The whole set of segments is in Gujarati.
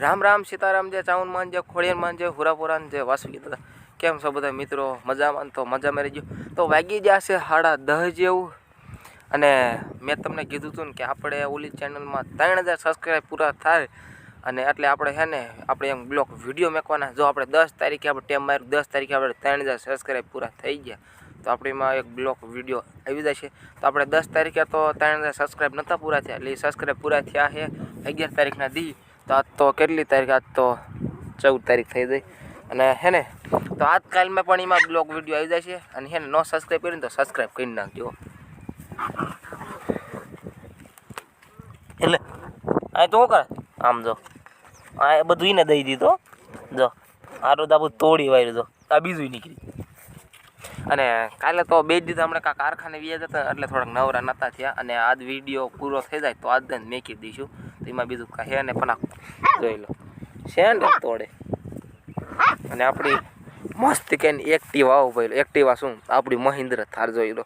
રામ રામ સીતારામ જય ચાઉન માન જય ખોડિયાર માન જય હુરાપુરાન જય વાસુકી દાદા. કેમ છો બધા મિત્રો? મજામાં? તો મજામાં રહેજો. તો વાગી ગયા છે 10:30 જેવું, અને મેં તમને કીધું હતું ને કે આપણે ઓલી ચેનલમાં 3000 સબસ્ક્રાઈબ પૂરા થાય, અને એટલે આપણે છે ને આપણે એમ બ્લોગ વિડીયો મેકવાના. જો આપણે 10 તારીખે આપણે ટેમ માર્યું, 10 તારીખે આપણે 3000 સબસ્ક્રાઈબ પૂરા થઈ ગયા, તો આપણે એમાં એક બ્લોગ વિડીયો આવી જશે. તો આપણે 10 તારીખે તો 3000 સબસ્ક્રાઈબ નહોતા પૂરા થયા, એટલે એ સબસ્ક્રાઈબ પૂરા થયા છે 11 તારીખના દી. તો આજ તો કેટલી તારીખ? આજ તો 14 તારીખ થઈ ગઈ. અને હે ને તો આજકાલમાં પણ એમાં બ્લોગ વિડીયો આવી જાય છે. અને હે ને નો સબસ્ક્રાઈબ કરીને તો સબસ્ક્રાઈબ કરી નાખજો. એટલે આ તો શું કરે આમ જો, આ બધું એને દઈ દીધો. જો આરો દાબુ તોડી વાર્યું, જો આ બીજું નીકળી. અને કાલે તો બે દીધા હમણાં કારખાને વ્યાજ હતા, એટલે થોડાક નવરા નહોતા થયા. અને આજ વિડીયો પૂરો થઈ જાય તો આજ મેકી દઈશું. તો એમાં બીજું કાંઈ હે ને પણ જોઈ લો શેન્ડ તોડે. અને આપણી મસ્ત કે એક્ટિવા આવો ભાઈ, એક્ટિવા શું આપણી મહિન્દ્ર થાર જોઈ લો,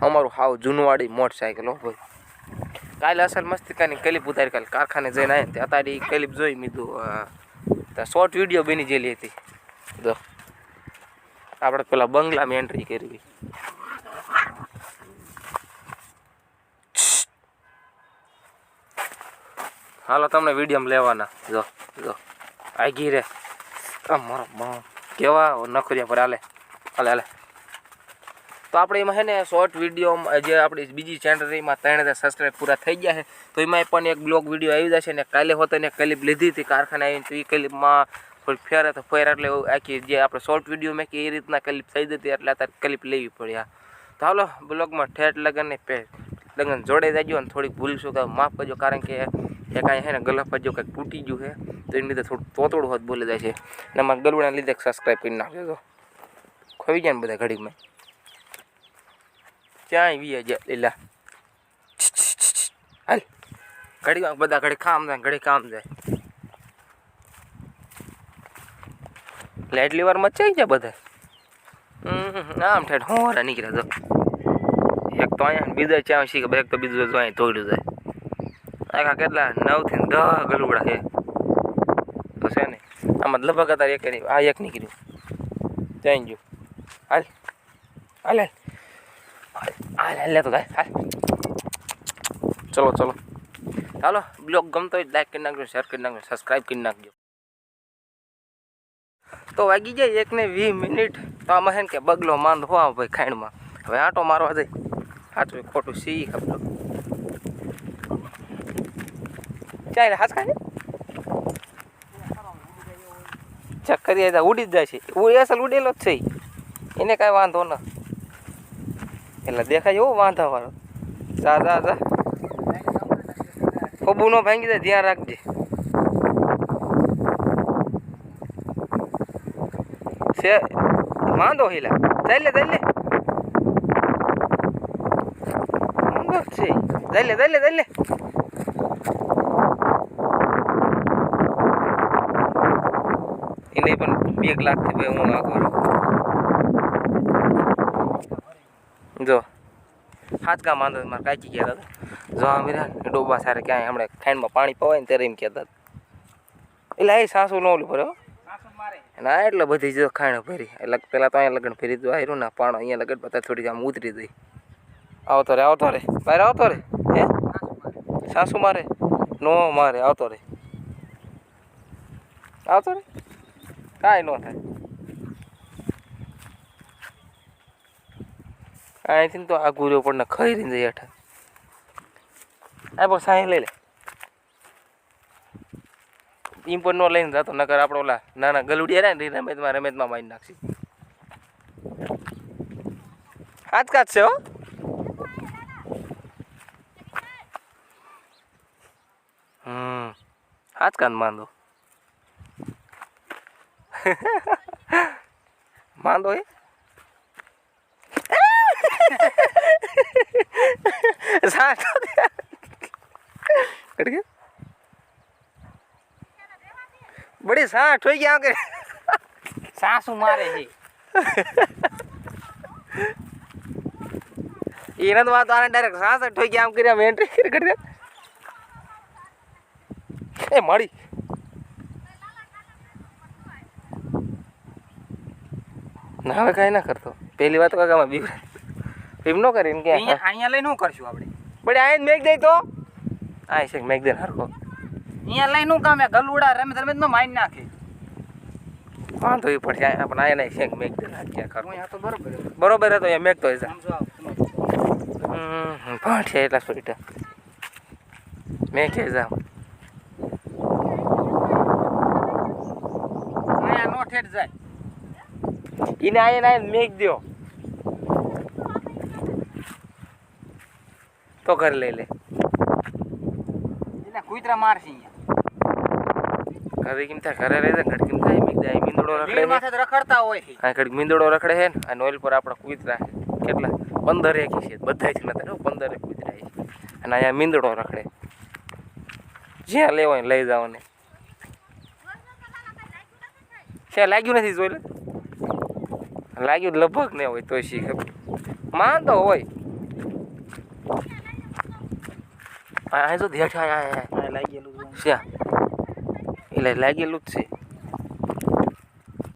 અમારું હાવ જૂનવાડી મોટરસાઇકલ હો ભાઈ. કાલે અસલ મસ્તિકાની ક્લિપ ઉતારી, કાલે કારખાને જઈને આવ્યા ત્યાં તારી ક્લિપ જોઈ મીધું. શોર્ટ વિડીયો બની ગયેલી હતી. જો આપણે પેલા બંગલામાં એન્ટ્રી કરવી. હાલો તમને વિડીયોમાં લેવાના. જો જો આગી રે મારો કેવા નખરિયા પર હાલે હાલે હાલે. તો આપણે એમાં છે ને શોર્ટ વિડીયો જે આપણી બીજી ચેનલ એમાં 3000 સબસ્ક્રાઈબ પૂરા થઈ ગયા છે, તો એમાં પણ એક બ્લોગ વિડીયો આવી જશે. ને કાલે હોતો ને ક્લિપ લીધી હતી કારખાને આવીને, તો એ ક્લિપમાં થોડીક ફેર તો ફેર, એટલે આખી જે આપણે શોર્ટ વિડીયો મેં કે એ રીતના ક્લિપ થઈ જતી, એટલે અત્યારે ક્લિપ લેવી પડી. હા તો હાલો બ્લોગમાં ઠેઠ લગન જોડે જાજો. અને થોડીક ભૂલશું તો માફ કરજો, કારણ કે એ કાંઈ છે ને ગલપ જો કંઈક તૂટી ગયું છે, તો એની લીધે થોડું તોતડું હોત બોલી જાય છે. ને એમાં ગલુડાના લીધે સબસ્ક્રાઈબ કરી નાખજો. તો ખોવી જાય ને બધા ઘડીમાં ક્યાંય વી જાય લીલા હાલ ઘડીમાં બધા ઘડી કામ જાય, ઘડી કામ જાય. એટલે એટલી વાર મચાઈ જાય બધા. આમ ઠેઠ હોવારા નીકળ્યા. તો એક તો અહીંયા બીજા ચાં શીખે, એક તો બીજું જો અહીં તોડ્યું જાય. આખા કેટલા 9 થી 10 ગલુડા છે તો છે ને આમાં લગભગ અત્યારે એક આ એક નીકળ્યું ત્યાં ગયું. હાલ હાલ હાલ હાલ લેતો થાય હાલ. ચલો ચલો ચાલો, બ્લોગ ગમતો હોય લાઈક કરી નાખજો, શેર કરી નાખજો, સબસ્ક્રાઈબ કરી નાખજો. તો વાગી જાય 1:20 મિનિટ. તો આમાં છે ને કે બગલો માંદ હોવા ભાઈ ખાંડમાં. હવે આંટો મારવા જાય. સાચું ખોટું સી ખબર ચાલે હાથ ખાને ચક્કરી આવી ઉડી જ જાય છે. અસલ ઉડેલો જ છે, એને કાંઈ વાંધો ન. એટલે દેખાય એવો વાંધા વાળો. જા જા જા ખોબું ન ભાંગી જાય, ધ્યાન રાખજે. છે વાંધો હિલા ચાલે ચાલે વાંધો છે. ચાલે ચાલે ચાલે એને પણ 2 લાખથી ભાઈ હું આ કરું. જો હાચકા માંદો મારે કાચી ગયા હતા. જો આમ ડોબા સારે ક્યાંય હમણાં ખાંડમાં પાણી પવાય ને ત્યારે એમ કહેતા. એટલે એ સાસુ ન ઓલું ભરે ના, એટલે બધી જો ખાણ ભરી. એટલે પહેલાં તો અહીંયા લગ્ન ફેરી દઉં આવ્યું ને પાણો અહીંયા લગ્ન બધા થોડીક આમ ઉતરી દઈ. આવતો રે બહાર આવતો રે. હે સાસુ મારે નો મારે આવતો રે કાંઈ ન થાય. અહીંથી તો આ ગુર્યો પણ ખાઈ રહી જાય હેઠા. આ બસ સાંઈ લઈ લે. એમ પણ ન લઈને જતો, નકર આપણે ઓલા નાના ગલુડિયા રહે ને રમેતમાં મારી નાખશે. હાથ કાચ છે હો. હાથ કાન માંદો માંદો હે બડી સાઠ હોય ગયા કે સાસુ મારે છે. એને તો વાત આને ડાયરેક્ટ 66 હોય ગયા આમ કર્યા એન્ટ્રી કરી એ મળી ના હવે કાંઈ ના કરતો પહેલી વાત કાકામાં બીવરે એમ ન કરીને કે અહીંયા લઈને શું કરશું આપણે? બડે આય મેક દે તો આય છે મેક દે હરકો અહીંયા લઈને શું કામ ગલુડા રમે માં મારી નાખે. વાંધો એ પડશે આપણે આય નહીં શેક મેક દે ક્યાં કર તો બરોબર બરોબર હતો અહીંયા મેક તો છે સમજો આવ પણ છે એટલા સોઈટા મેં કે જાવ અહીંયા નો ઠેઠ જાય. એને આય મેક દ્યો તો ઘરે લઈ લે એટલે કુતરા મારશે અહીંયા. ઘરે કેમ થાય ઘરે રહી જાય ઘડી કેમ થાય મેક દે મીંદડો રખડે ભીડ માથે રખડતા હોય છે. આ ઘડી મીંદડો રખડે છે ને આ ઓઇલ પર આપણા કુતરા કેટલા 15 એકી છે બધા જ નતા 15 કુતરા છે અને અહીંયા મીંદડો રખડે જ્યાં લેવો લઈ જાવ ને છે લાગ્યું નથી જોઈ લે લાગ્યું લગભગ ને હોય તો શી ખબર માનતો હોય આ જો દેઠ આ લાગેલું છે એટલે લાગેલું જ છે